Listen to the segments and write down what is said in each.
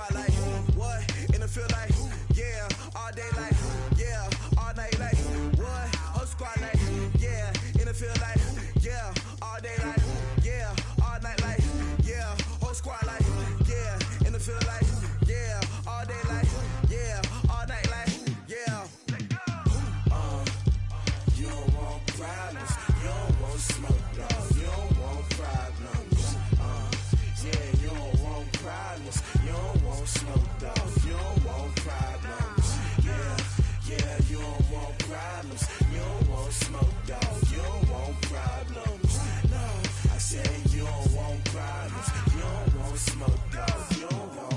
squad like, what? In the field like, yeah. All day like, yeah. All night like, what? Whole squad like, yeah. In the field like, yeah. All day like, yeah. All night like, yeah. Whole squad like, yeah. In the field like, yeah. All day like, yeah. All night like, yeah. You don't want problems. You don't want smoke, no. You don't want problems. Yeah, you don't want problems. You don't want smoke, dog. You don't want problems. Yeah, you don't want problems. You don't want smoke, dog. You don't want problems. No, I said you don't want problems. You don't want smoke, dog. You don't want.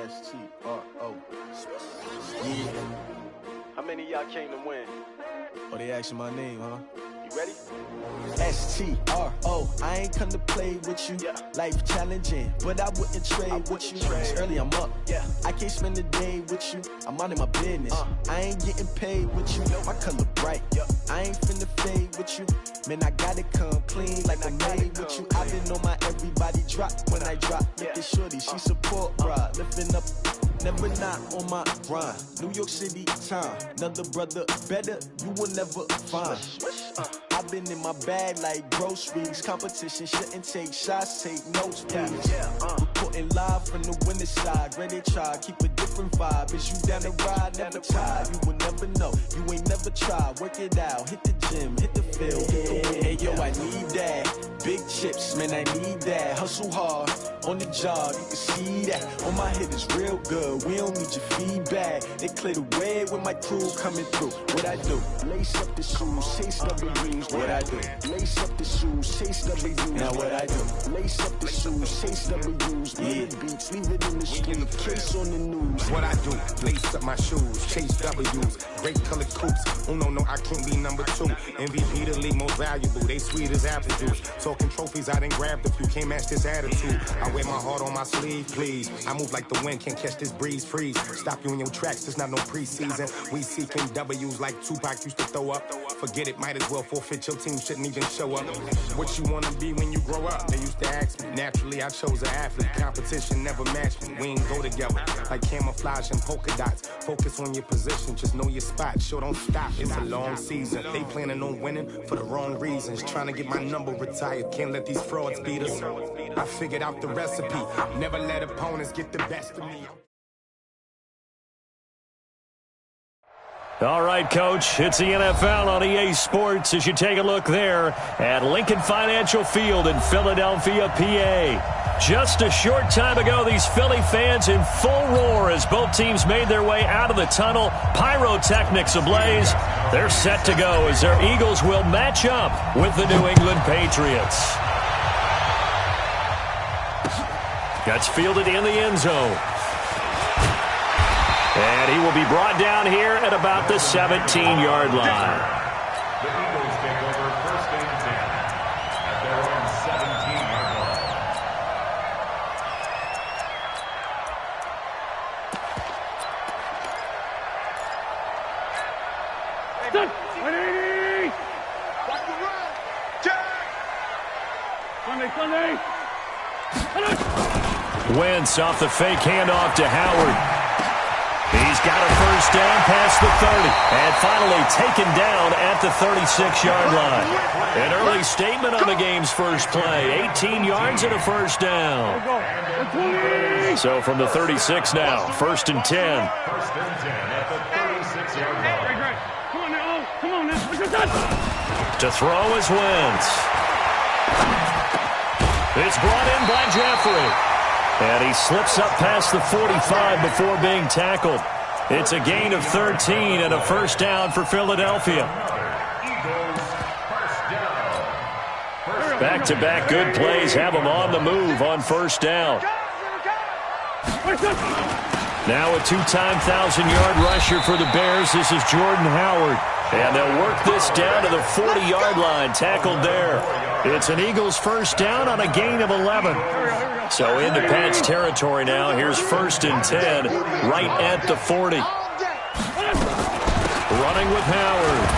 S-T-R-O. Yeah. How many of y'all came to win? Oh, they asking my name, huh? You ready? S-T-R-O. I ain't come to play with you. Yeah. Life challenging, but I wouldn't trade with you. It's early, I'm up. Yeah. I can't spend the day with you. I'm minding my business. I ain't getting paid with you. My color bright. Yeah. I ain't finna fade with you. Man, I gotta come clean like I'm made with you. I've been on my everybody drop when I drop. Look at shorty, she support ride. Lifting up, never not on my grind. New York City time. Another brother better, you will never find. I've been in my bag like groceries. Competition shouldn't take shots, take notes, please. Reporting live from the winning side. Ready to try, keep a different vibe. Is you down the ride? Never try. You will never know. You ain't never tried. Work it out. Hit the gym, hit the field, hit the wind. Hey yo, I need that. Big chips, man, I need that. Hustle hard on the job, you can see that. On my head is real good. We don't need your feedback. They clear the way with my crew coming through. What I do? Lace up the shoes, chase W's. What I do? Lace up the shoes, chase W's. Now what I do? Lace up the shoes, chase W's. Yeah, beats, leave it in the street. Case on the news. What I do? Lace up my shoes, chase W's. Great colored coops. Oh no, I can't be number 2. MVP the league most valuable. They sweet as apple juice. Talking trophies, I didn't grab the few. Can't match this attitude. I wear my heart on my sleeve, please. I move like the wind, can't catch this breeze, freeze. Stop you in your tracks, there's not no preseason. We seeking W's like Tupac used to throw up. Forget it, might as well forfeit. Your team shouldn't even show up. What you wanna be when you grow up? They used to ask me. Naturally, I chose an athlete. Competition never matched me. We ain't go together like camouflage and polka dots. Focus on your position, just know your spot. Sure, don't stop. It's a long season. They planning on winning for the wrong reasons. Trying to get my number retired. Can't let these frauds beat us. I figured out the recipe. Never let opponents get the best of me. All right, Coach, it's the NFL on EA Sports as you take a look there at Lincoln Financial Field in Philadelphia, PA. Just a short time ago, these Philly fans in full roar as both teams made their way out of the tunnel. Pyrotechnics ablaze. They're set to go as their Eagles will match up with the New England Patriots. Gets fielded in the end zone. And he will be brought down here at about the 17-yard line. The Eagles take over first and 10 at their own 17-yard line. Set! 180! Watch the run! Jack! Sunday! Wentz off the fake handoff to Howard. He's got a first down past the 30. And finally taken down at the 36-yard line. An early statement on the game's first play. 18 yards and a first down. So from the 36 now, first and 10. First and 10 at the 36-yard line. Come on now. To throw is Wentz. It's brought in by Jeffrey. And he slips up past the 45 before being tackled. It's a gain of 13 and a first down for Philadelphia. Back-to-back good plays have them on the move on first down. Now a two-time 1,000-yard rusher for the Bears. This is Jordan Howard. And they'll work this down to the 40-yard line, tackled there. It's an Eagles first down on a gain of 11. So into Pats territory now. Here's 1st and 10, right at the 40. Running with Howard.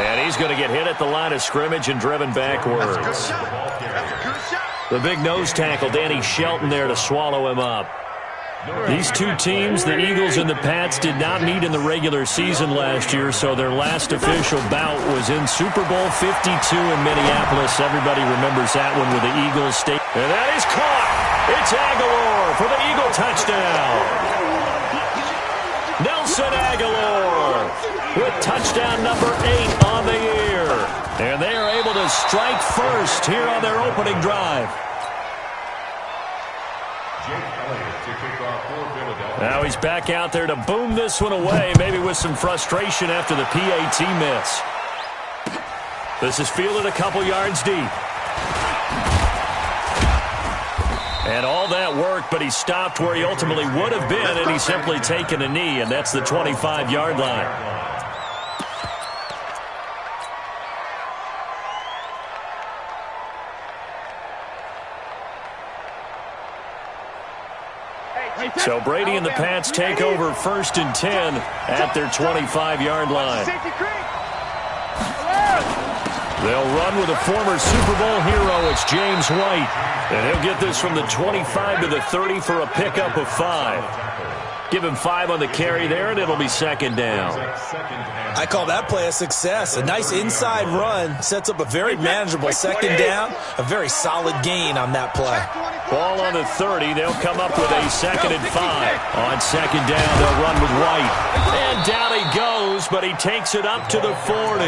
And he's going to get hit at the line of scrimmage and driven backwards. The big nose tackle, Danny Shelton, there to swallow him up. These two teams, the Eagles and the Pats, did not meet in the regular season last year, so their last official bout was in Super Bowl 52 in Minneapolis. Everybody remembers that one with the Eagles state. And that is caught. It's Aguilar for the Eagle touchdown. Nelson Aguilar with touchdown number 8 on the year. And they are able to strike first here on their opening drive. Now he's back out there to boom this one away, maybe with some frustration after the PAT miss. This is fielded a couple yards deep. And all that work, but he stopped where he ultimately would have been, and he's simply taken a knee, and that's the 25-yard line. So Brady and the Pats take over 1st and 10 at their 25-yard line. They'll run with a former Super Bowl hero. It's James White. And he'll get this from the 25 to the 30 for a pickup of 5. Give him 5 on the carry there, and it'll be 2nd down. I call that play a success. A nice inside run sets up a very manageable 2nd down. A very solid gain on that play. Ball on the 30. They'll come up with a 2nd and 5. On 2nd down, they'll run with White. And down he goes, but he takes it up to the 40.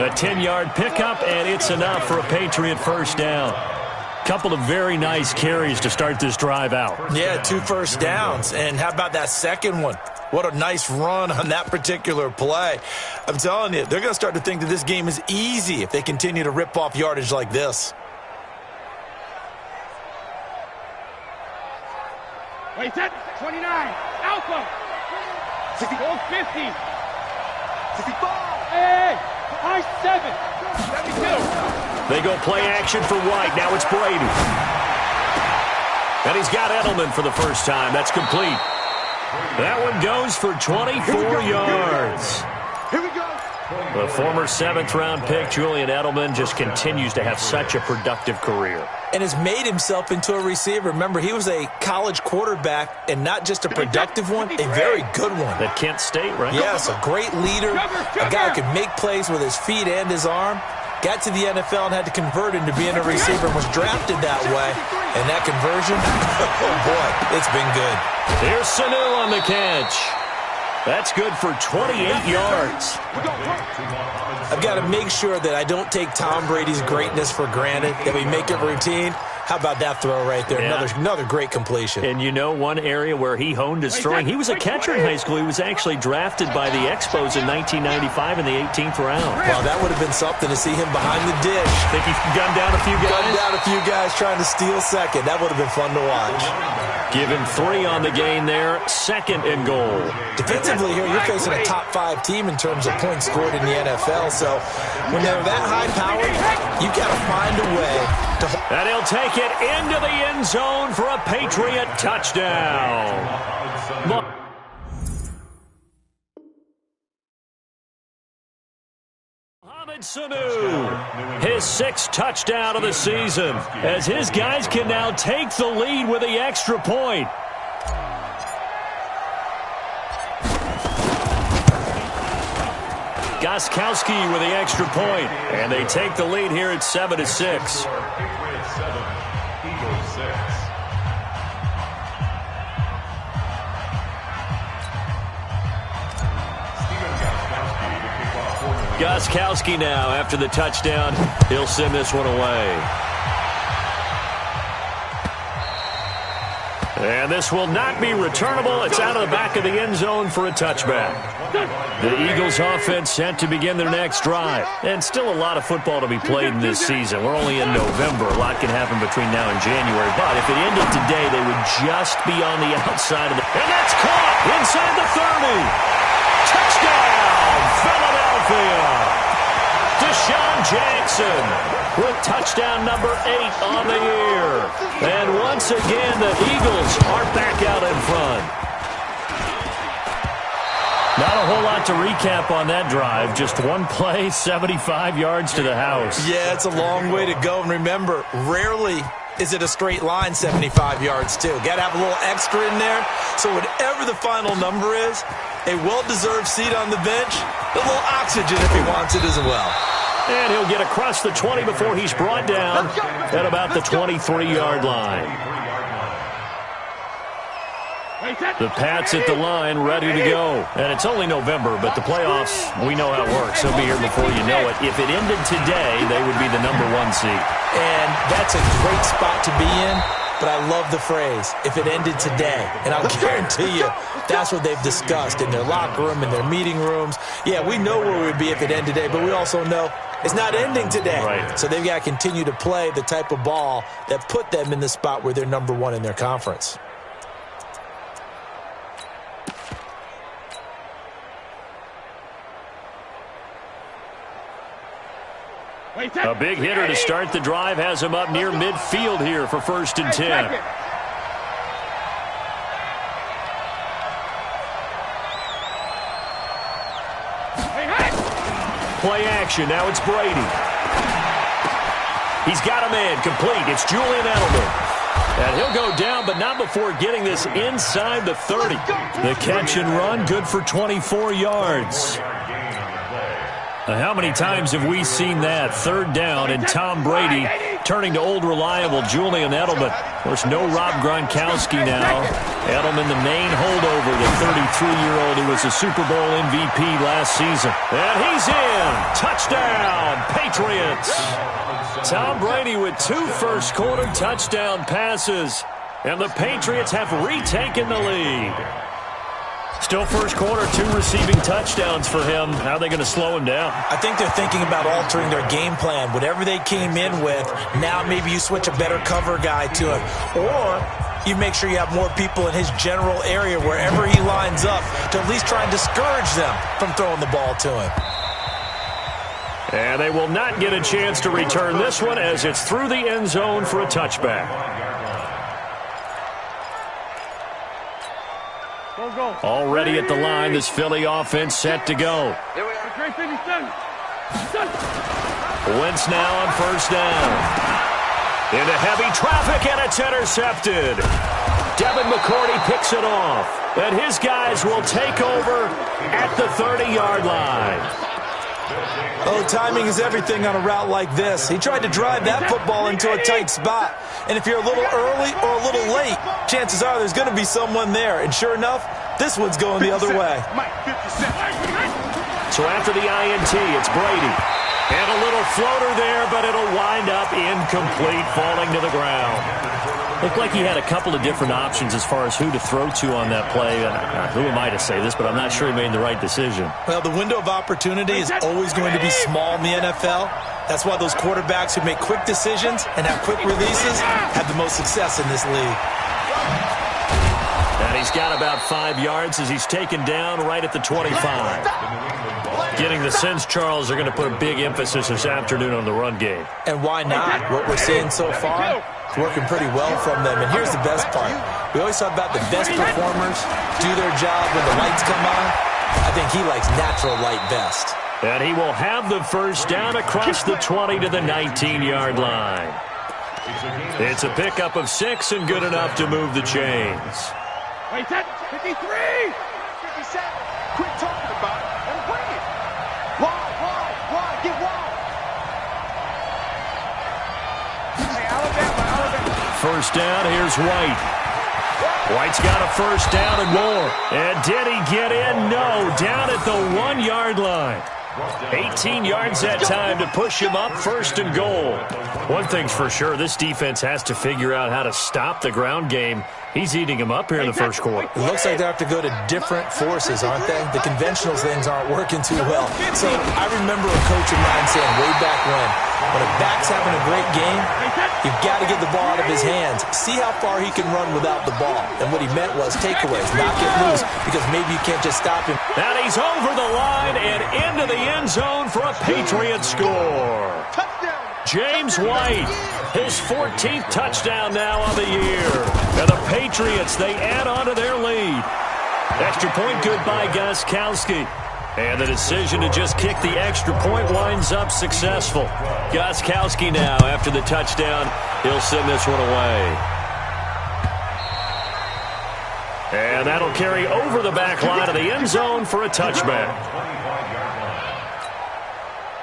A 10-yard pickup, and it's enough for a Patriot first down. Couple of very nice carries to start this drive out. Yeah, 2 first downs. And how about that second one? What a nice run on that particular play. I'm telling you, they're going to start to think that this game is easy if they continue to rip off yardage like this. Wait, set. 29. Alpha. 64. 50. 65. Hey. I-7. 72. They go play action for White. Now it's Brady. And he's got Edelman for the first time. That's complete. That one goes for 24 yards. Here we go. The former 7th-round pick, Julian Edelman, just continues to have such a productive career. And has made himself into a receiver. Remember, he was a college quarterback, and not just a productive one, a very good one. At Kent State, right? Yes, a great leader, a guy who could make plays with his feet and his arm. Got to the NFL and had to convert into being a receiver and was drafted that way. And that conversion, oh boy, it's been good. Here's Sanu on the catch. That's good for 28 yards. I've got to make sure that I don't take Tom Brady's greatness for granted, that we make it routine. How about that throw right there? Yeah. Another great completion. And you know one area where he honed his throwing? He was a catcher in high school. He was actually drafted by the Expos in 1995 in the 18th round. Well, that would have been something to see him behind the dish. Think he gunned down a few guys? Gunned down a few guys trying to steal second. That would have been fun to watch. Give him 3 on the gain there. 2nd and goal. Defensively here, you're facing a top 5 team in terms of points scored in the NFL. So when they're that high-powered, you got to find a way to... And he'll take it into the end zone for a Patriot touchdown. Mohamed Sanu, his 6th touchdown of the season, as his guys can now take the lead with the extra point. Gostkowski with the extra point, and they take the lead here at 7-6. Gostkowski now, after the touchdown, he'll send this one away. And this will not be returnable. It's out of the back of the end zone for a touchback. The Eagles offense set to begin their next drive. And still a lot of football to be played in this season. We're only in November. A lot can happen between now and January. But if it ended today, they would just be on the outside of the... And that's caught inside the 30. Touchdown, Philadelphia. Deshaun Jackson with touchdown number 8 on the year. And once again, the Eagles are back out in front. Not a whole lot to recap on that drive. Just one play, 75 yards to the house. Yeah, it's a long way to go. And remember, rarely is it a straight line 75 yards, too. Got to have a little extra in there. So whatever the final number is, a well-deserved seat on the bench, a little oxygen if he wants it as well. And he'll get across the 20 before he's brought down at about the 23-yard line. The Pats at the line, ready to go. And it's only November, but the playoffs, we know how it works. They'll be here before you know it. If it ended today, they would be the number 1 seed. And that's a great spot to be in, but I love the phrase, if it ended today. And I'll guarantee you, that's what they've discussed in their locker room, in their meeting rooms. Yeah, we know where we would be if it ended today, but we also know it's not ending today. Right. So they've got to continue to play the type of ball that put them in the spot where they're number 1 in their conference. A big hitter to start the drive has him up near midfield here for 1st and 10. Play action. Now it's Brady. He's got a man complete. It's Julian Edelman. And he'll go down, but not before getting this inside the 30. The catch and run, good for 24 yards. How many times have we seen that? 3rd down, and Tom Brady turning to old reliable Julian Edelman. Of course, no Rob Gronkowski now. Edelman, the main holdover, the 33-year-old who was a Super Bowl MVP last season. And he's in. Touchdown, Patriots. Tom Brady with 2 first-quarter touchdown passes. And the Patriots have retaken the lead. Still first quarter, 2 receiving touchdowns for him. How are they going to slow him down? I think they're thinking about altering their game plan. Whatever they came in with, now maybe you switch a better cover guy to him. Or you make sure you have more people in his general area wherever he lines up to at least try and discourage them from throwing the ball to him. And they will not get a chance to return this one as it's through the end zone for a touchback. Already at the line, this Philly offense set to go. Wentz now on 1st down. Into heavy traffic, and it's intercepted. Devin McCourty picks it off. And his guys will take over at the 30-yard line. Oh, timing is everything on a route like this. He tried to drive that football into a tight spot. And if you're a little early or a little late, chances are there's going to be someone there. And sure enough, this one's going the other way. So after the INT, it's Brady. And a little floater there, but it'll wind up incomplete, falling to the ground. Looked like he had a couple of different options as far as who to throw to on that play. Who am I to say this, but I'm not sure he made the right decision. Well, the window of opportunity is always going to be small in the NFL. That's why those quarterbacks who make quick decisions and have quick releases have the most success in this league. And he's got about 5 yards as he's taken down right at the 25. Getting the sense, Charles, they're going to put a big emphasis this afternoon on the run game. And why not? What we're seeing so far, it's working pretty well from them. And here's the best part. We always talk about the best performers do their job when the lights come on. I think he likes natural light best. And he will have the 1st down across the 20 to the 19-yard line. It's a pickup of 6 and good enough to move the chains. Wait, that 53! 57! Quit talking about it and bring it! Wide, get wide! Hey, Alabama. 1st down, here's White. White's got a 1st down and more. And did he get in? No, down at the 1-yard line. 18 yards that time to push him up, 1st and goal. One thing's for sure, this defense has to figure out how to stop the ground game. He's eating him up here in the first quarter. It looks like they have to go to different forces, aren't they? The conventional things aren't working too well. So I remember a coach of mine saying way back when a back's having a great game, you've got to get the ball out of his hands. See how far he can run without the ball. And what he meant was takeaways, not get loose, because maybe you can't just stop him. And he's over the line and into the end zone for a Patriot score. James White, his 14th touchdown now on the year. And the Patriots, they add on to their lead. Extra point good by Gostkowski. And the decision to just kick the extra point winds up successful. Gostkowski now, after the touchdown, he'll send this one away. And that'll carry over the back line of the end zone for a touchback.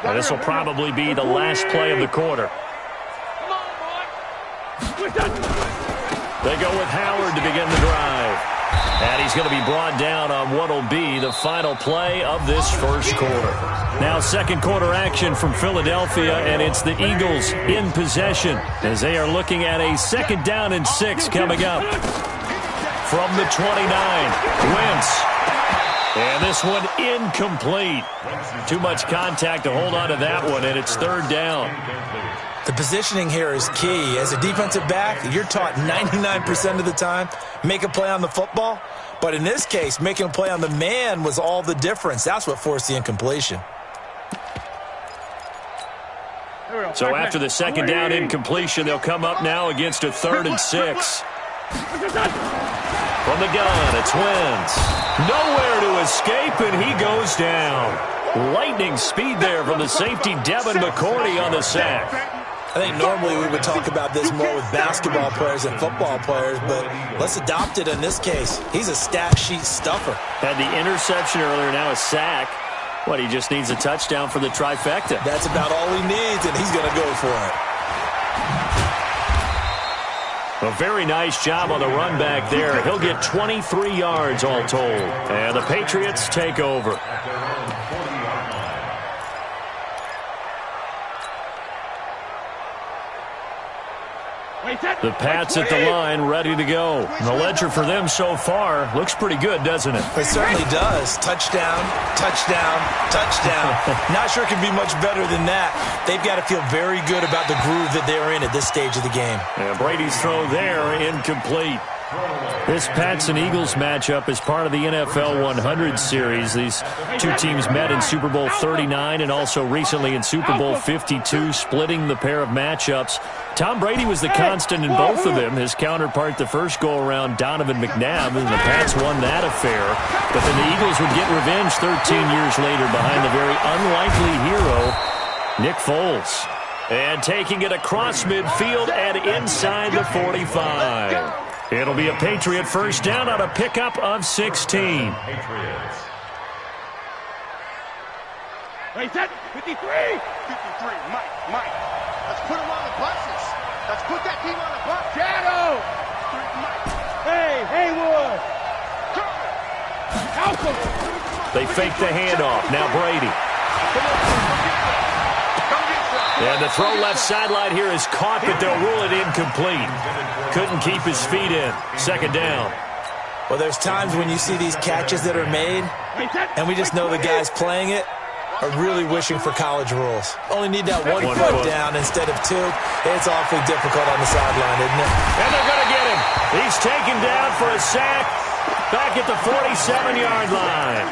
And this will probably be the last play of the quarter. They go with Howard to begin the drive. And he's going to be brought down on what will be the final play of this first quarter. Now second quarter action from Philadelphia, and it's the Eagles in possession as they are looking at a 2nd down and 6 coming up. From the 29, Wentz. And this one incomplete. Too much contact to hold on to that one, and it's 3rd down. The positioning here is key. As a defensive back, you're taught 99% of the time, make a play on the football. But in this case, making a play on the man was all the difference. That's what forced the incompletion. So after the 2nd down incompletion, they'll come up now against a 3rd and 6. From the gun, it's Wentz. Nowhere to escape, and he goes down. Lightning speed there from the safety, Devin McCourty, on the sack. I think normally we would talk about this more with basketball players and football players, but let's adopt it in this case. He's a stat sheet stuffer. Had the interception earlier, now a sack. What, he just needs a touchdown for the trifecta. That's about all he needs, and he's going to go for it. A very nice job on the run back there. He'll get 23 yards all told. And the Patriots take over. The Pats at the line, ready to go. And the ledger for them so far looks pretty good, doesn't it? It certainly does. Touchdown, touchdown, touchdown. Not sure it can be much better than that. They've got to feel very good about the groove that they're in at this stage of the game. And Brady's throw there, incomplete. This Pats and Eagles matchup is part of the NFL 100 series. These two teams met in Super Bowl 39 and also recently in Super Bowl 52, splitting the pair of matchups. Tom Brady was the constant in both of them. His counterpart the first go-around, Donovan McNabb, and the Pats won that affair. But then the Eagles would get revenge 13 years later behind the very unlikely hero, Nick Foles. And taking it across midfield and inside the 45. It'll be a Patriot first down on a pickup of 16. Patriots. Hey, set, 53. 53, Mike. Let's put him on the buses. Let's put that team on the bus. Shadow. Hey, Haywood. They fake the handoff. Now Brady. And the throw left sideline here is caught, but they'll rule it incomplete. Couldn't keep his feet in. 2nd down. Well, there's times when you see these catches that are made, and we just know the guys playing it are really wishing for college rules. Only need that one foot down instead of 2. It's awfully difficult on the sideline, isn't it? And they're going to get him. He's taken down for a sack back at the 47-yard line.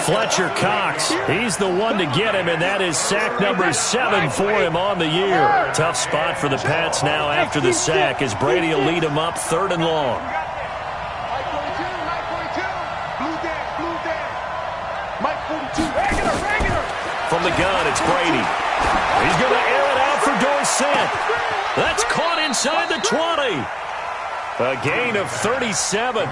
Fletcher Cox, he's the one to get him, and that is sack number 7 for him on the year. Tough spot for the Pats now after the sack as Brady will lead him up 3rd and long. From the gun, it's Brady. He's going to air it out for Dorsett. That's caught inside the 20. A gain of 37.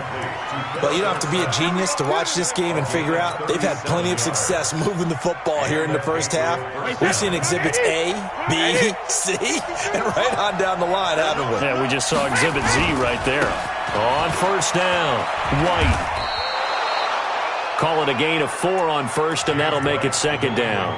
But you don't have to be a genius to watch this game and figure out they've had plenty of success moving the football here in the first half. We've seen exhibits A, B, C, and right on down the line, haven't we? Yeah, we just saw exhibit Z right there. On first down, White. Call it a gain of 4 on first, and that'll make it second down.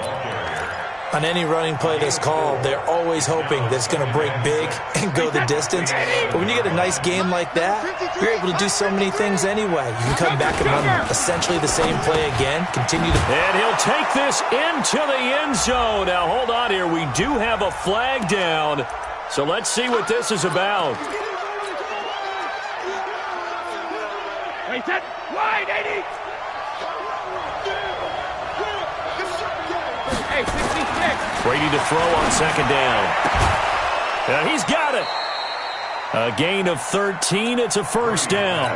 On any running play that's called, they're always hoping that it's going to break big and go the distance. But when you get a nice game like that, you're able to do so many things anyway. You can come back and run essentially the same play again, continue to... And he'll take this into the end zone. Now, hold on here. We do have a flag down, so let's see what this is about. Wait, set, wide, 80. Hey, 66. Brady to throw on second down. And he's got it. A gain of 13. It's a first down.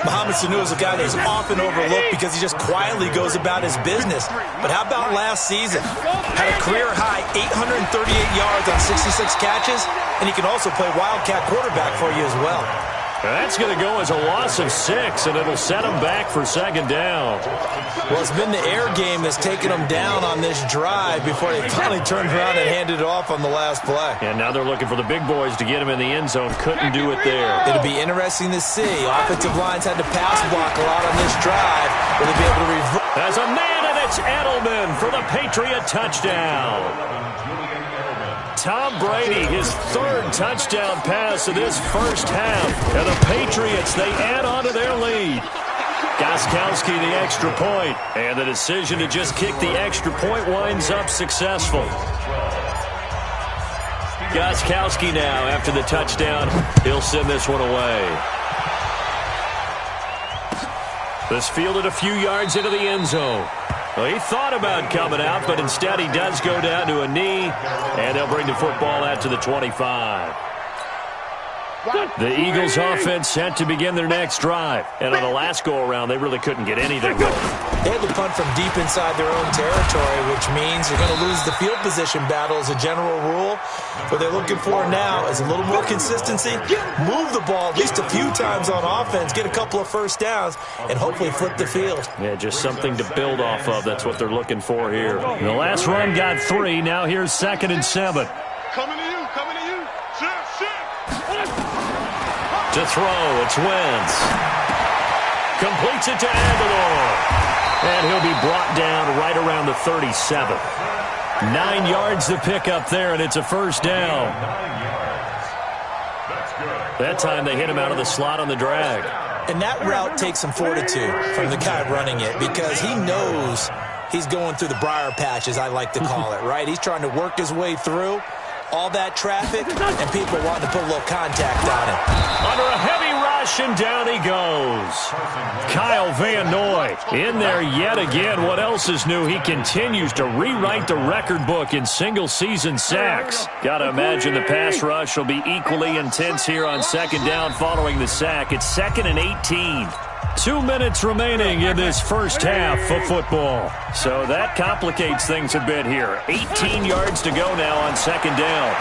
Mohamed Sanu is a guy that's often overlooked because he just quietly goes about his business. But how about last season? Had a career-high 838 yards on 66 catches, and he can also play wildcat quarterback for you as well. That's going to go as a loss of 6, and it'll set him back for second down. Well, it's been the air game that's taken them down on this drive before they finally turned around and handed it off on the last play. And now they're looking for the big boys to get him in the end zone. Couldn't do it there. It'll be interesting to see. Offensive lines had to pass block a lot on this drive. Will they be able to reverse? As a man, and it's Edelman for the Patriot touchdown. Tom Brady, his 3rd touchdown pass of this first half. And the Patriots, they add on to their lead. Gostkowski, the extra point. And the decision to just kick the extra point winds up successful. Gostkowski now, after the touchdown, he'll send this one away. This fielded a few yards into the end zone. Well, he thought about coming out, but instead he does go down to a knee, and they'll bring the football out to the 25. The Eagles offense set to begin their next drive. And on the last go-around, they really couldn't get anything going. They had to punt from deep inside their own territory, which means you're going to lose the field position battle as a general rule. What they're looking for now is a little more consistency, move the ball at least a few times on offense, get a couple of first downs, and hopefully flip the field. Yeah, just something to build off of. That's what they're looking for here. The last run got 3. Now here's 2nd and 7. Coming to you, coming to you. Shit. To throw, it's Wentz. Completes it to Aguilar. And he'll be brought down right around the 37. 9 yards to pick up there, and it's a first down. That time they hit him out of the slot on the drag. And that route takes some fortitude from the guy running it because he knows he's going through the briar patch, as I like to call it, right? He's trying to work his way through all that traffic, and people wanting to put a little contact on it. Under a heavy rush, and down he goes. Kyle Van Noy in there yet again. What else is new? He continues to rewrite the record book in single-season sacks. Got to imagine the pass rush will be equally intense here on second down following the sack. It's 2nd and 18. 2 minutes remaining in this first half of football. So that complicates things a bit here. 18 yards to go now on second down.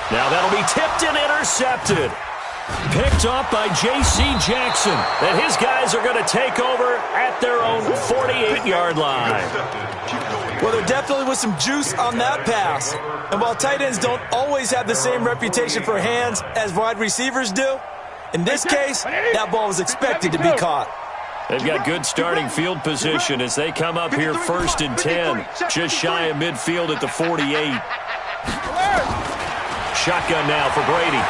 Now that'll be tipped and intercepted. Picked up by J.C. Jackson. And his guys are going to take over at their own 48-yard line. Well, there definitely was some juice on that pass. And while tight ends don't always have the same reputation for hands as wide receivers do, in this case, that ball was expected to be caught. They've got good starting field position as they come up here 1st and 10. Just shy of midfield at the 48. Shotgun now for Brady.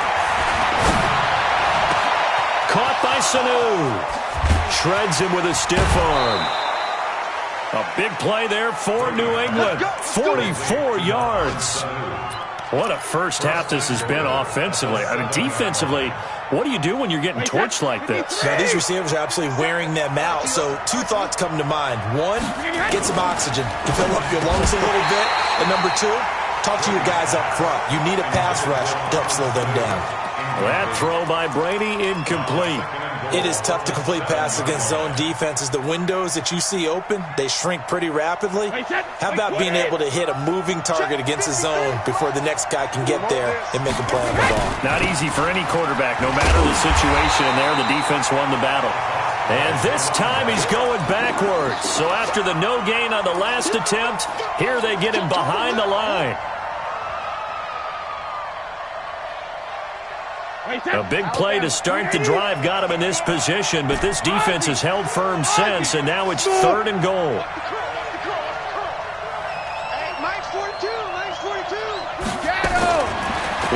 Caught by Sanu. Shreds him with a stiff arm. A big play there for New England. 44 yards. What a first half this has been offensively. I mean, defensively, what do you do when you're getting torched like this? Now, these receivers are absolutely wearing them out. So 2 thoughts come to mind. 1, get some oxygen to fill up your lungs a little bit. And number 2, talk to your guys up front. You need a pass rush to help slow them down. That throw by Brady incomplete. It is tough to complete passes against zone defenses. The windows that you see open, they shrink pretty rapidly. How about being able to hit a moving target against a zone before the next guy can get there and make a play on the ball? Not easy for any quarterback, no matter the situation. And there, the defense won the battle. And this time he's going backwards. So after the no gain on the last attempt, here they get him behind the line. A big play to start the drive got him in this position, but this defense has held firm since, and now it's 3rd and goal.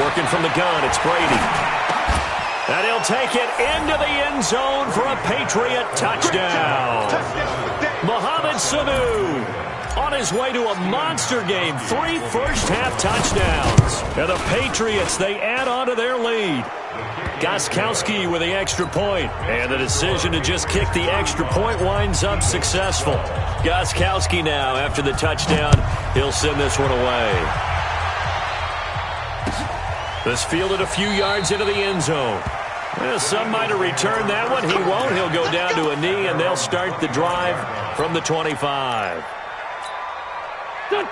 Working from the gun, it's Brady. And he'll take it into the end zone for a Patriot touchdown. Mohamed Sanu on his way to a monster game. 3 first-half touchdowns. And the Patriots, they add on to their lead. Gostkowski with the extra point. And the decision to just kick the extra point winds up successful. Gostkowski now, after the touchdown, he'll send this one away. This fielded a few yards into the end zone. Well, some might have returned that one. He won't. He'll go down to a knee, and they'll start the drive from the 25.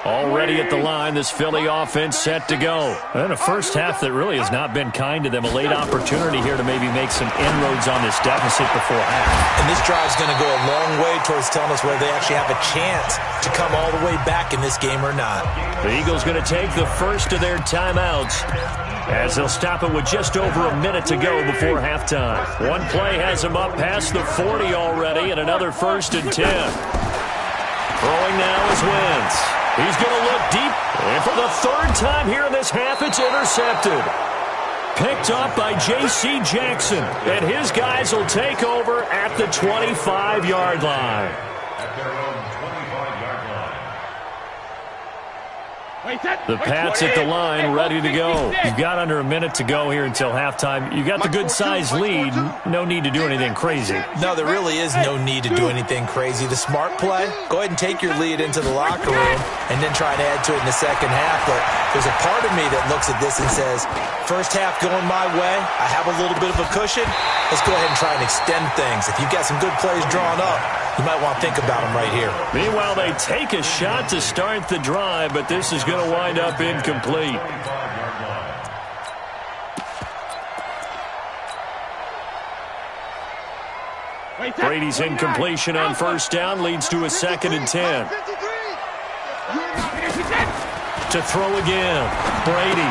Already at the line, this Philly offense set to go. And a first half that really has not been kind to them. A late opportunity here to maybe make some inroads on this deficit before half. And this drive's going to go a long way towards telling us whether they actually have a chance to come all the way back in this game or not. The Eagles going to take the first of their timeouts, as they'll stop it with just over a minute to go before halftime. One play has him up past the 40 already, and another 1st and 10. Throwing now is Wentz. He's going to look deep, and for the 3rd time here in this half, it's intercepted. Picked up by J.C. Jackson, and his guys will take over at the 25-yard line. At their own 25-yard line. The Pats at the line, ready to go. You've got under a minute to go here until halftime. You got the good-sized lead. No need to do anything crazy. No, there really is no need to do anything crazy. The smart play, go ahead and take your lead into the locker room and then try to add to it in the second half. But there's a part of me that looks at this and says, first half going my way, I have a little bit of a cushion. Let's go ahead and try and extend things. If you've got some good plays drawn up, you might want to think about them right here. Meanwhile, they take a shot to start the drive, but this is going to wind up incomplete. Brady's incompletion on first down leads to a 2nd and 10. To throw again, Brady.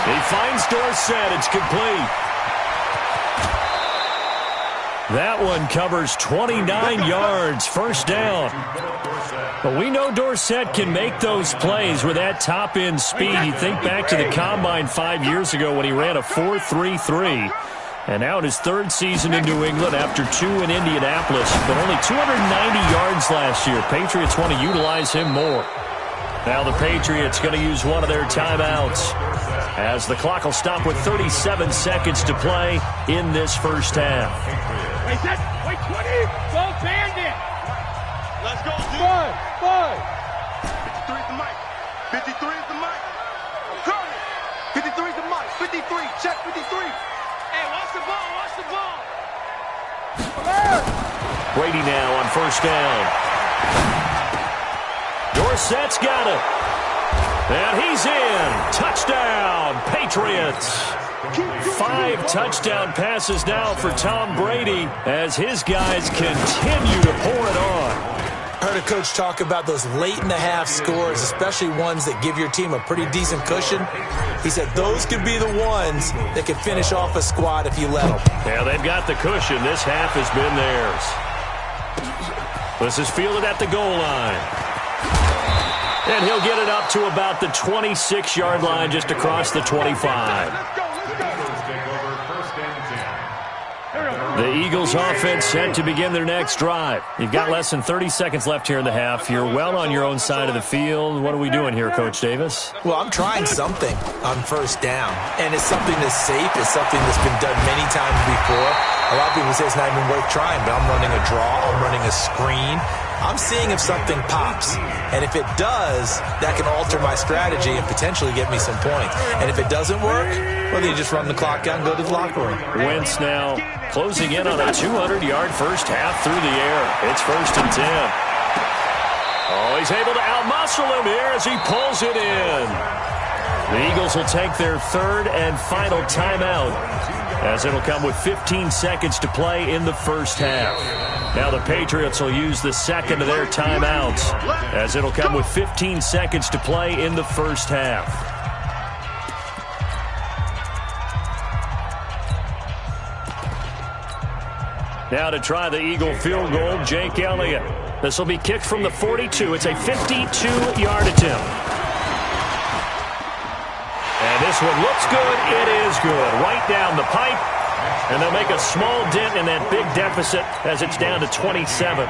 He finds Dorsett. It's complete. That one covers 29 yards, first down. But we know Dorsett can make those plays with that top-end speed. You think back to the Combine 5 years ago when he ran a 4.33. And now in his 3rd season in New England after 2 in Indianapolis. But only 290 yards last year. Patriots want to utilize him more. Now the Patriots going to use one of their timeouts, as the clock will stop with 37 seconds to play in this first half. Wait, 20. Go Bandit. Let's go, dude. 5. 53 is the mic. 53 is the mic. I'm coming. 53 is the mic. 53. Check 53. Hey, watch the ball. Watch the ball. Brady now on first down. Dorsett's got it. And he's in. Touchdown, Patriots. 5 touchdown passes now for Tom Brady as his guys continue to pour it on. Heard a coach talk about those late-in-the-half scores, especially ones that give your team a pretty decent cushion. He said those could be the ones that could finish off a squad if you let them. Yeah, they've got the cushion. This half has been theirs. This is fielded at the goal line. And he'll get it up to about the 26-yard line, just across the 25. The Eagles offense set to begin their next drive. You've got less than 30 seconds left here in the half. You're well on your own side of the field. What are we doing here, Coach Davis? Well, I'm trying something on first down. And it's something that's safe. It's something that's been done many times before. A lot of people say it's not even worth trying, but I'm running a draw. I'm running a screen. I'm seeing if something pops. And if it does, that can alter my strategy and potentially get me some points. And if it doesn't work, well, then you just run the clock out and go to the locker room. Wentz now closing in on a 200-yard first half through the air. It's 1st and 10. Oh, he's able to outmuscle him here as he pulls it in. The Eagles will take their 3rd and final timeout, as it'll come with 15 seconds to play in the first half. Now the Patriots will use the 2nd of their timeouts, as it'll come with 15 seconds to play in the first half. Now to try the Eagle field goal, Jake Elliott. This will be kicked from the 42. It's a 52-yard attempt. And this one looks good. It is good. Right down the pipe. And they'll make a small dent in that big deficit as it's down to 27.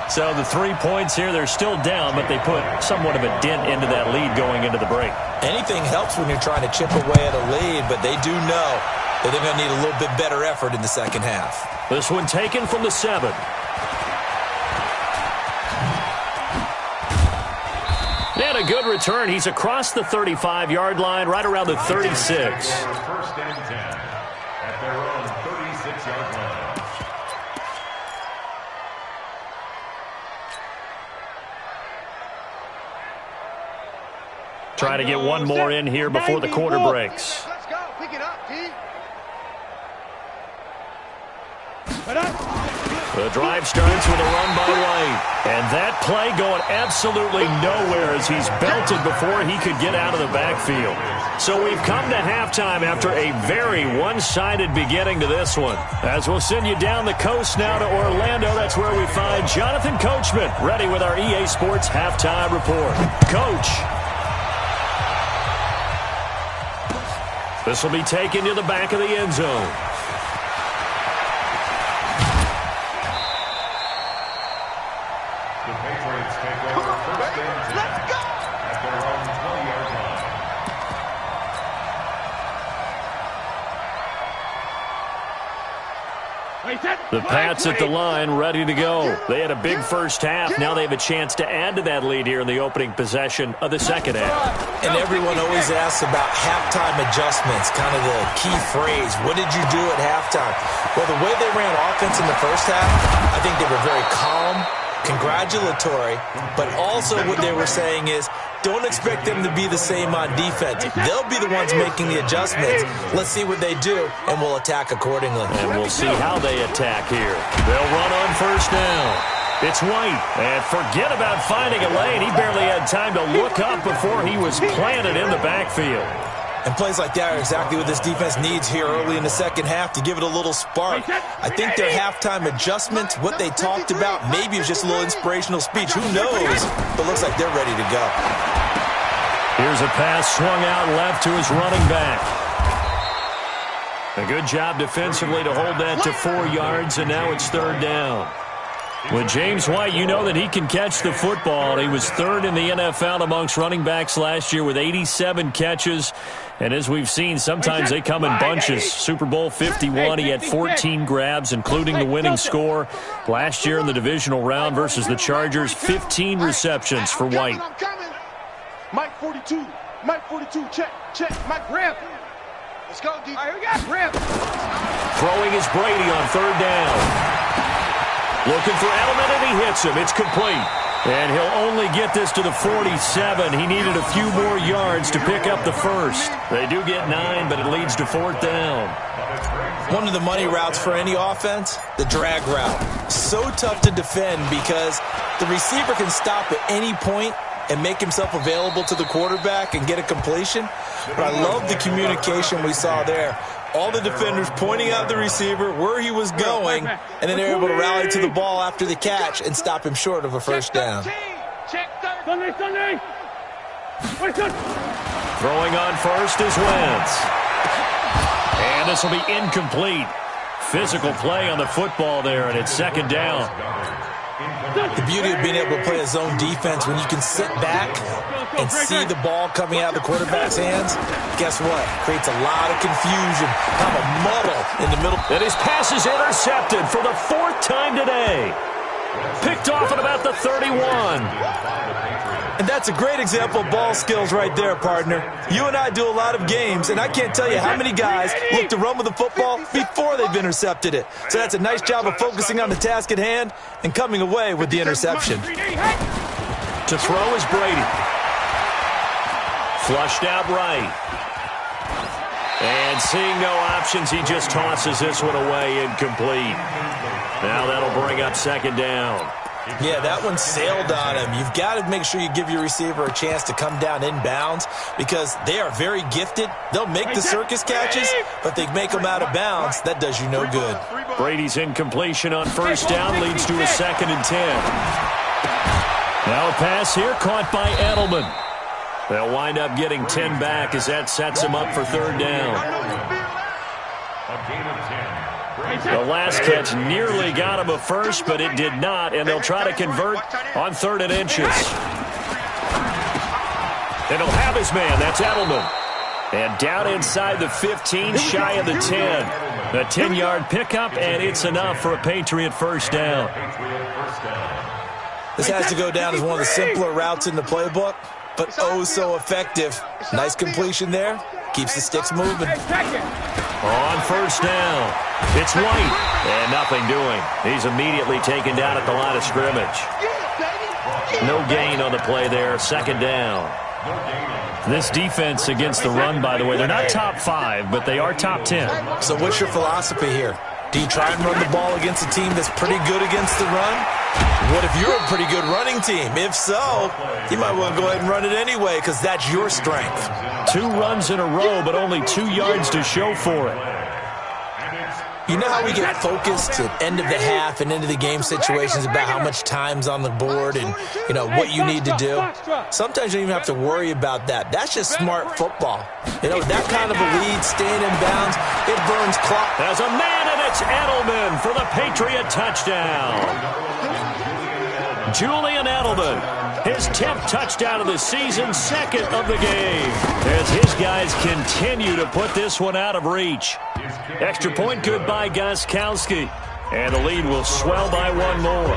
So the 3 points here, they're still down, but they put somewhat of a dent into that lead going into the break. Anything helps when you're trying to chip away at a lead, but they do know that they're going to need a little bit better effort in the second half. This one taken from the 7. And a good return. He's across the 35-yard line, right around the 36. First and 10 at their own 36-yard line. Try to get one more in here before the quarter breaks. Let's go. Pick it up, D. The drive starts with a run by White. And that play going absolutely nowhere as he's belted before he could get out of the backfield. So we've come to halftime after a very one-sided beginning to this one. As we'll send you down the coast now to Orlando, that's where we find Jonathan Coachman ready with our EA Sports Halftime Report. Coach. This will be taken to the back of the end zone. The Patriots take over first and 10 at their own 20-yard line. The Pats at the line, ready to go. They had a big first half. Now they have a chance to add to that lead here in the opening possession of the second half. And everyone always asks about halftime adjustments, kind of the key phrase. What did you do at halftime? Well, the way they ran offense in the first half, I think they were very calm, congratulatory, but also what they were saying is, don't expect them to be the same on defense. They'll be the ones making the adjustments. Let's see what they do, and we'll attack accordingly. And we'll see how they attack here. They'll run on first down. It's White. And forget about finding a lane. He barely had time to look up before he was planted in the backfield. And plays like that are exactly what this defense needs here early in the second half to give it a little spark. I think their halftime adjustments, what they talked about, maybe it was just a little inspirational speech. Who knows? But looks like they're ready to go. Here's a pass swung out left to his running back. A good job defensively to hold that to 4 yards, and now it's third down. With James White, you know that he can catch the football. He was third in the NFL amongst running backs last year with 87 catches. And as we've seen, sometimes they come in bunches. Super Bowl 51, he had 14 grabs, including the winning score. Last year in the divisional round versus the Chargers, 15 receptions for White. Mike 42. Mike 42. Check. Mike Ramp. Let's go, D. All right, we got Ramp. Throwing is Brady on third down. Looking for Edelman, and he hits him. It's complete. And he'll only get this to the 47. He needed a few more yards to pick up the first. They do get 9, but it leads to fourth down. One of the money routes for any offense, the drag route. So tough to defend because the receiver can stop at any point and make himself available to the quarterback and get a completion. But I love the communication we saw there. All the defenders pointing out the receiver, where he was going, and then they're able to rally to the ball after the catch and stop him short of a first down. Throwing on first is Wentz. And this will be incomplete. Physical play on the football there, and it's second down. The beauty of being able to play a zone defense when you can sit back and see the ball coming out of the quarterback's hands, guess what? Creates a lot of confusion, kind of a muddle in the middle. And his pass is intercepted for the 4th time today. Picked off at about the 31. And that's a great example of ball skills right there, partner. You and I do a lot of games, and I can't tell you how many guys look to run with the football before they've intercepted it. So that's a nice job of focusing on the task at hand and coming away with the interception. To throw is Brady. Flushed out right. And seeing no options, he just tosses this one away incomplete. Now that'll bring up second down. Yeah, that one sailed on him. You've got to make sure you give your receiver a chance to come down inbounds because they are very gifted. They'll make the circus catches, but they make them out of bounds. That does you no good. Brady's incompletion on first down leads to a 2nd and 10. Now a pass here caught by Edelman. They'll wind up getting 10 back as that sets him up for 3rd down. The last catch nearly got him a first, but it did not, and they'll try to convert on 3rd and inches. And he'll have his man. That's Edelman. And down inside the 15, shy of the 10. A 10-yard pickup, and it's enough for a Patriot first down. This has to go down as one of the simpler routes in the playbook, but oh so effective. Nice completion there. Keeps the sticks moving. On first down, it's White, and nothing doing. He's immediately taken down at the line of scrimmage. No gain on the play there, 2nd down. This defense against the run, by the way, they're not top 5, but they are top 10. So what's your philosophy here? Do you try and run the ball against a team that's pretty good against the run? What if you're a pretty good running team? If so, you might want to go ahead and run it anyway because that's your strength. 2 runs in a row, but only 2 yards to show for it. You know how we get focused at end of the half and into the game situations about how much time's on the board and, you know, what you need to do? Sometimes you don't even have to worry about that. That's just smart football. You know, that kind of a lead, staying in bounds, it burns clock. There's a man, and it's Edelman for the Patriot touchdown. Julian Edelman, his 10th touchdown of the season, 2nd of the game, as his guys continue to put this one out of reach. Extra point good by Gostkowski, and the lead will swell by 1 more.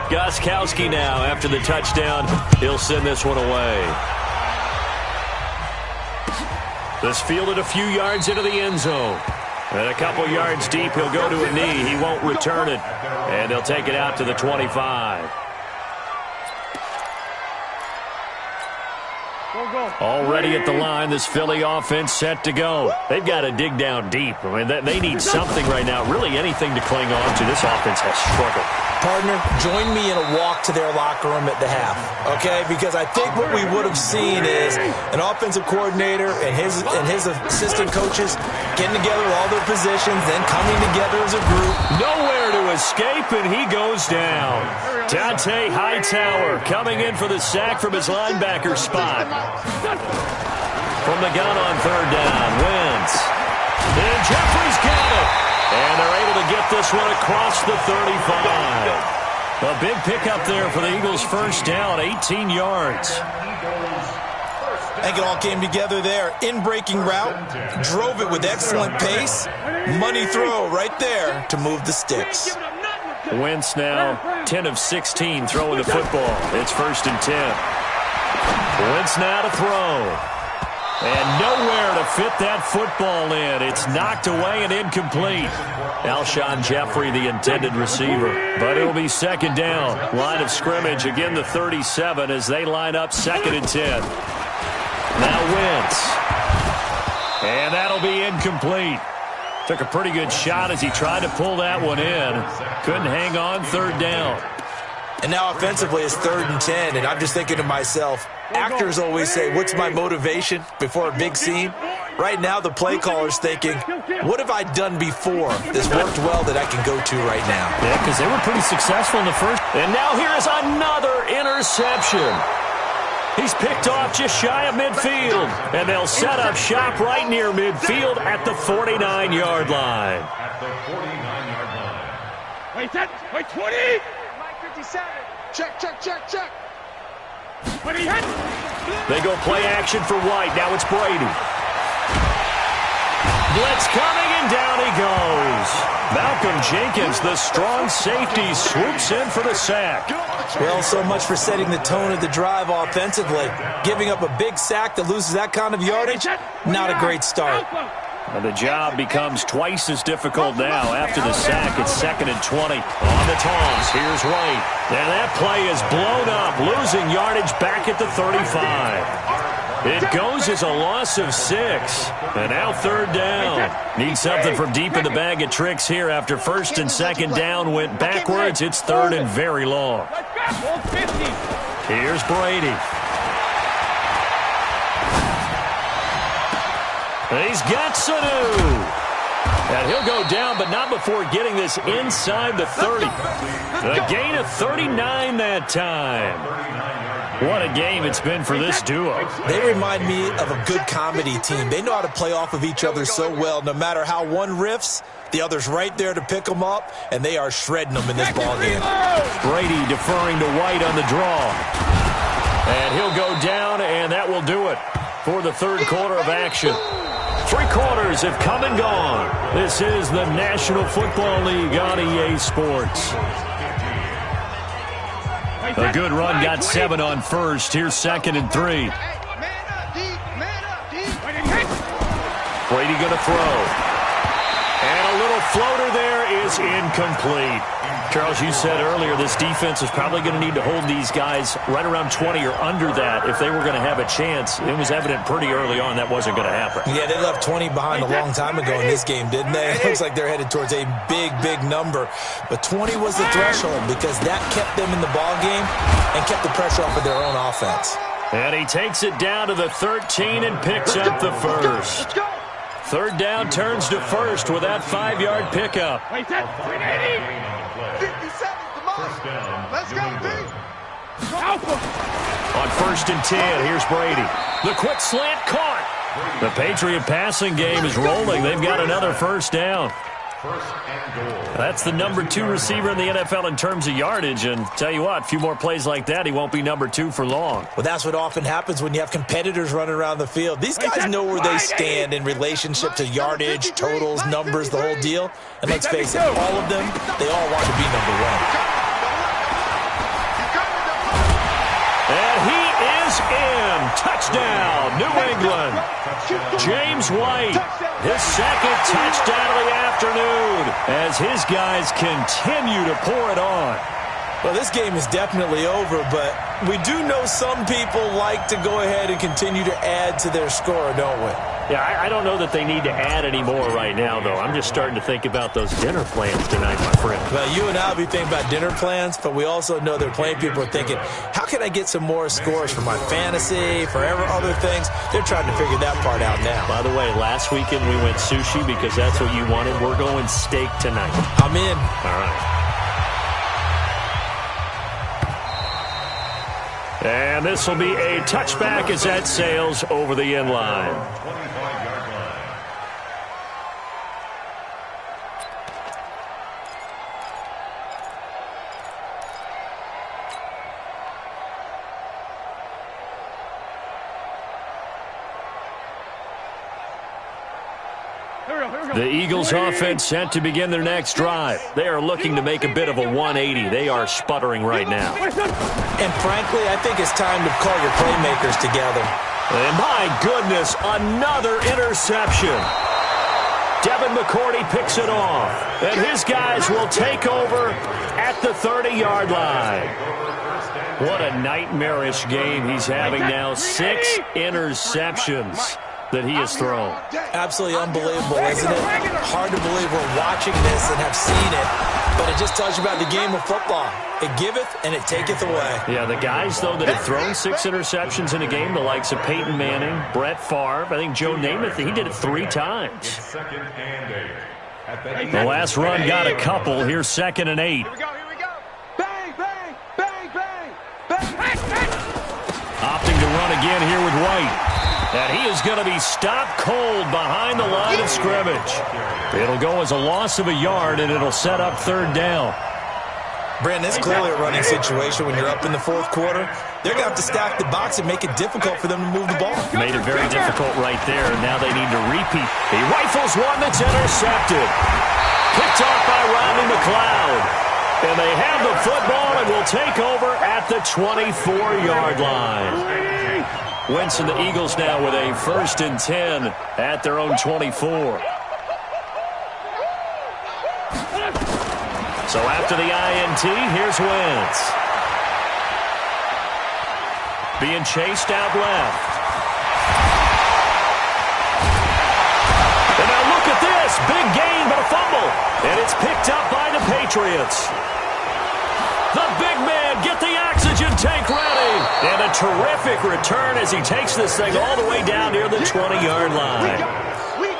Gostkowski now, after the touchdown, he'll send this one away. This fielded a few yards into the end zone. And a couple yards deep, he'll go to a knee. He won't return it, and they'll take it out to the 25. Already at the line, this Philly offense set to go. They've got to dig down deep. I mean, they need something right now, really anything to cling on to. This offense has struggled. Partner, join me in a walk to their locker room at the half, okay? Because I think what we would have seen is an offensive coordinator and his assistant coaches getting together all their positions, then coming together as a group. Nowhere to escape, and he goes down. Dante Hightower coming in for the sack from his linebacker spot. From the gun on 3rd down, Wentz. And Jeffrey's got it. And they're able to get this one across the 35. A big pickup there for the Eagles' first down, 18 yards. I think it all came together there. In-breaking route, drove it with excellent pace. Money throw right there to move the sticks. Wentz now 10 of 16 throwing the football. It's 1st and 10. Wentz now to throw. And nowhere to fit that football in. It's knocked away and incomplete. Alshon Jeffrey, the intended receiver. But it'll be 2nd down. Line of scrimmage, again the 37 as they line up 2nd and 10. Now Wentz. And that'll be incomplete. Took a pretty good shot as he tried to pull that one in. Couldn't hang on, 3rd down. And now offensively it's 3rd and 10, and I'm just thinking to myself, actors always say, what's my motivation before a big scene? Right now the play caller's thinking, what have I done before this worked well that I can go to right now? Yeah, because they were pretty successful in the first. And now here's another interception. He's picked off just shy of midfield. And they'll set up shop right near midfield at the 49-yard line. At the 49-yard line. Wait, set. Wait, 20. Mike 57. Check, check, check, check. They go play action for White. Now it's Brady. Blitz coming, and down he goes. Malcolm Jenkins, the strong safety, swoops in for the sack. Well, so much for setting the tone of the drive offensively. Giving up a big sack that loses that kind of yardage, not a great start. And the job becomes twice as difficult now. After the sack, it's 2nd and 20. On the toss, here's White. And that play is blown up, losing yardage back at the 35. It goes as a loss of 6. And now 3rd down. Need something from deep in the bag of tricks here after 1st and 2nd down went backwards. It's 3rd and very long. Here's Brady. He's got Sanu. And he'll go down, but not before getting this inside the 30. A gain of 39 that time. What a game it's been for this duo. They remind me of a good comedy team. They know how to play off of each other so well. No matter how one riffs, the other's right there to pick them up, and they are shredding them in this ballgame. Brady deferring to White on the draw. And he'll go down, and that will do it for the third quarter of action. 3 quarters have come and gone. This is the National Football League on EA Sports. A good run, got 7 on first. Here's 2nd and 3. Brady going to throw. And a little floater there is incomplete. Charles, you said earlier this defense is probably going to need to hold these guys right around 20 or under that if they were going to have a chance. It was evident pretty early on that wasn't going to happen. Yeah, they left 20 behind a long time ago in this game, didn't they? It looks like they're headed towards a big, big number. But 20 was the threshold because that kept them in the ballgame and kept the pressure off of their own offense. And he takes it down to the 13 and picks up the first. Third down turns to first with that 5-yard pickup. 57 to mine. Let's go, D. On 1st and 10, here's Brady. The quick slant caught. The Patriot passing game is rolling. They've got another first down. That's the number 2 receiver in the NFL in terms of yardage. And tell you what, a few more plays like that, he won't be number 2 for long. Well, that's what often happens when you have competitors running around the field. These guys know where they stand in relationship to yardage, totals, numbers, the whole deal. And let's face it, all of them, they all want to be number 1. And he is in. Touchdown, New England. James White, his 2nd touchdown of the afternoon as his guys continue to pour it on. Well, this game is definitely over, but we do know some people like to go ahead and continue to add to their score, don't we? Yeah, I don't know that they need to add any more right now, though. I'm just starting to think about those dinner plans tonight, my friend. Well, you and I will be thinking about dinner plans, but we also know there are plenty of people are thinking, how can I get some more scores for my fantasy, for other things? They're trying to figure that part out now. By the way, last weekend we went sushi because that's what you wanted. We're going steak tonight. I'm in. All right. And this will be a touchback as that sails over the end line. The Eagles offense set to begin their next drive. They are looking to make a bit of a 180. They are sputtering right now. And frankly, I think it's time to call your playmakers together. And my goodness, another interception. Devin McCourty picks it off. And his guys will take over at the 30-yard line. What a nightmarish game he's having now. 6 interceptions that he has thrown. Absolutely unbelievable, isn't it? Hard to believe we're watching this and have seen it, but it just tells you about the game of football. It giveth and it taketh away. Yeah, the guys, though, that have thrown 6 interceptions in a game, the likes of Peyton Manning, Brett Favre, I think Joe Namath, he did it 3 times. The last run got a couple. Here's 2nd and 8. Here we go. Bang, bang, bang, bang, bang. Opting to run again here with White. And he is going to be stopped cold behind the line of scrimmage. It'll go as a loss of a yard, and it'll set up 3rd down. Brandon, it's clearly a running situation when you're up in the 4th quarter. They're going to have to stack the box and make it difficult for them to move the ball. Made it very difficult right there, and now they need to repeat. He rifles one that's intercepted. Picked off by Rodney McLeod. And they have the football and will take over at the 24-yard line. Wentz and the Eagles now with a 1st and 10 at their own 24. So after the INT, here's Wentz. Being chased out left. And now look at this. Big gain, but a fumble. And it's picked up by the Patriots. The big man, get the oxygen tank ready. And a terrific return as he takes this thing all the way down near the 20-yard line.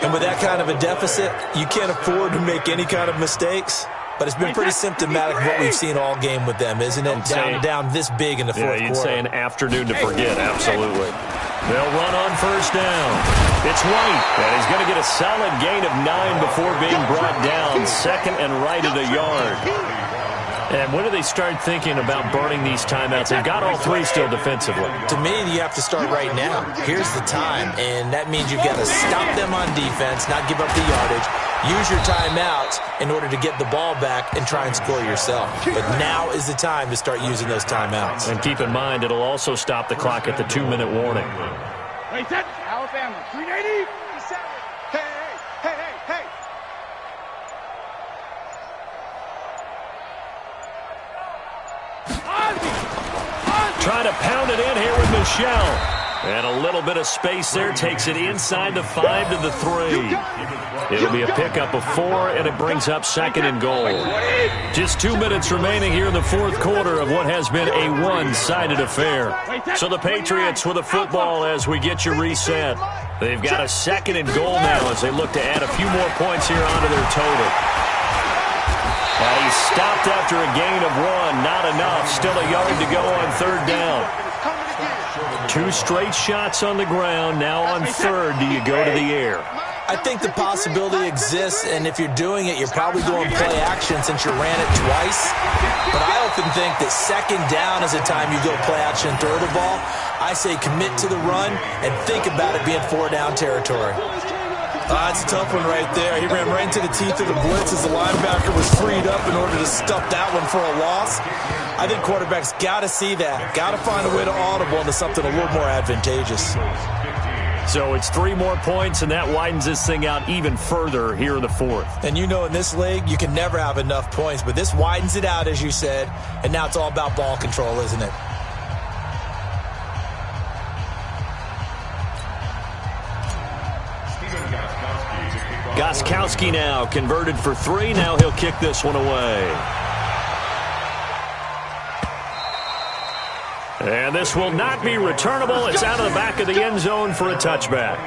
And with that kind of a deficit, you can't afford to make any kind of mistakes. But it's been pretty symptomatic of what we've seen all game with them, isn't it? Down this big in the fourth quarter. You'd say an afternoon to forget, absolutely. They'll run on first down. It's White, and he's going to get a solid gain of 9 before being brought down. Second and right at a yard. And when do they start thinking about burning these timeouts? They've got all 3 still defensively. To me, you have to start right now. Here's the time, and that means you've got to stop them on defense, not give up the yardage. Use your timeouts in order to get the ball back and try and score yourself. But now is the time to start using those timeouts. And keep in mind, it'll also stop the clock at the 2-minute warning. Wait, set. Alabama, 380. Hey. Trying to pound it in here with Michelle. And a little bit of space there. Takes it inside the 5 to the 3. It'll be a pickup of 4, and it brings up second and goal. Just 2 minutes remaining here in the fourth quarter of what has been a one-sided affair. So the Patriots with a football as we get you reset. They've got a second and goal now as they look to add a few more points here onto their total. He stopped after a gain of 1. Not enough. Still a yard to go on third down. 2 straight shots on the ground. Now on third, do you go to the air? I think the possibility exists, and if you're doing it, you're probably doing play action since you ran it twice. But I often think that second down is the time you go play action and throw the ball. I say commit to the run and think about it being 4-down territory. That's a tough one right there. He ran right into the teeth of the blitz as the linebacker was freed up in order to stuff that one for a loss. I think quarterbacks got to see that. Got to find a way to audible into something a little more advantageous. So it's 3 more points, and that widens this thing out even further here in the fourth. And you know in this league, you can never have enough points, but this widens it out, as you said, and now it's all about ball control, isn't it? Gostkowski now converted for 3. Now he'll kick this one away. And this will not be returnable. It's out of the back of the end zone for a touchback.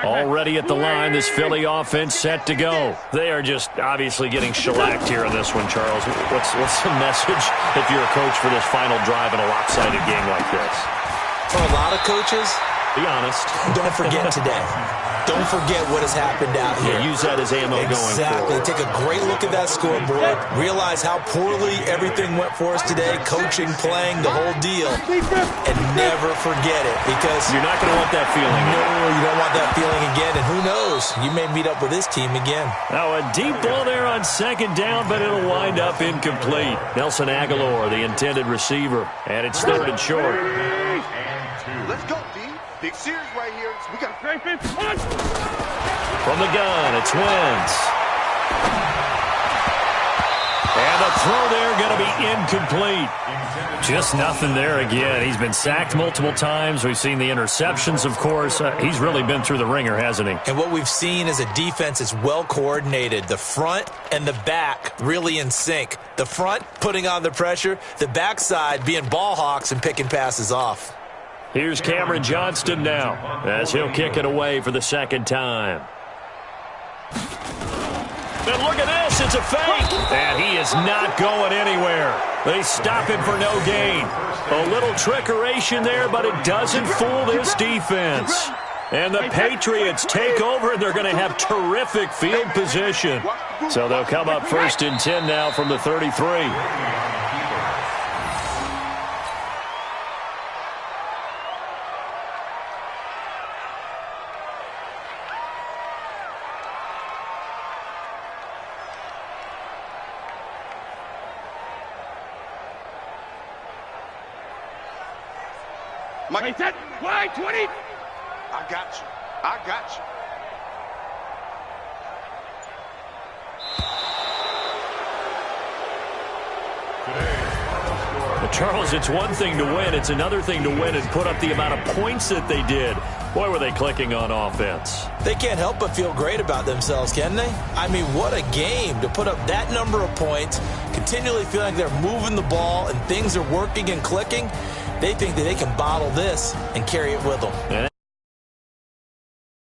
Already at the line, this Philly offense set to go. They are just obviously getting shellacked here in this one, Charles. What's the message if you're a coach for this final drive in a lopsided game like this? For a lot of coaches, be honest. Don't forget today. Don't forget what has happened out here. Use that as ammo going forward. Exactly. Take a great look at that scoreboard. Realize how poorly everything went for us today. Coaching, playing, the whole deal. And never forget it, because you're not going to want that feeling. No, you don't want that feeling again. And who knows? You may meet up with this team again. Now a deep ball there on second down, but it'll wind up incomplete. Nelson Aguilar, the intended receiver. And it's third and short. Let's go, D. Big series right here. We got a great big punch. From the gun, it's Wentz. And the throw there going to be incomplete. Just nothing there again. He's been sacked multiple times. We've seen the interceptions, of course. He's really been through the ringer, hasn't he? And what we've seen is a defense is well coordinated. The front and the back really in sync. The front putting on the pressure. The backside being ball hawks and picking passes off. Here's Cameron Johnston now as he'll kick it away for the second time. And look at this, it's a fake. And he is not going anywhere. They stop him for no gain. A little trickeration there, but it doesn't fool this defense. And the Patriots take over, and they're going to have terrific field position. So they'll come up first and 10 now from the 33. Mike, wide 20. I got you. Charles, it's one thing to win. It's another thing to win and put up the amount of points that they did. Boy, were they clicking on offense. They can't help but feel great about themselves, can they? I mean, what a game to put up that number of points, continually feeling like they're moving the ball and things are working and clicking. They think that they can bottle this and carry it with them.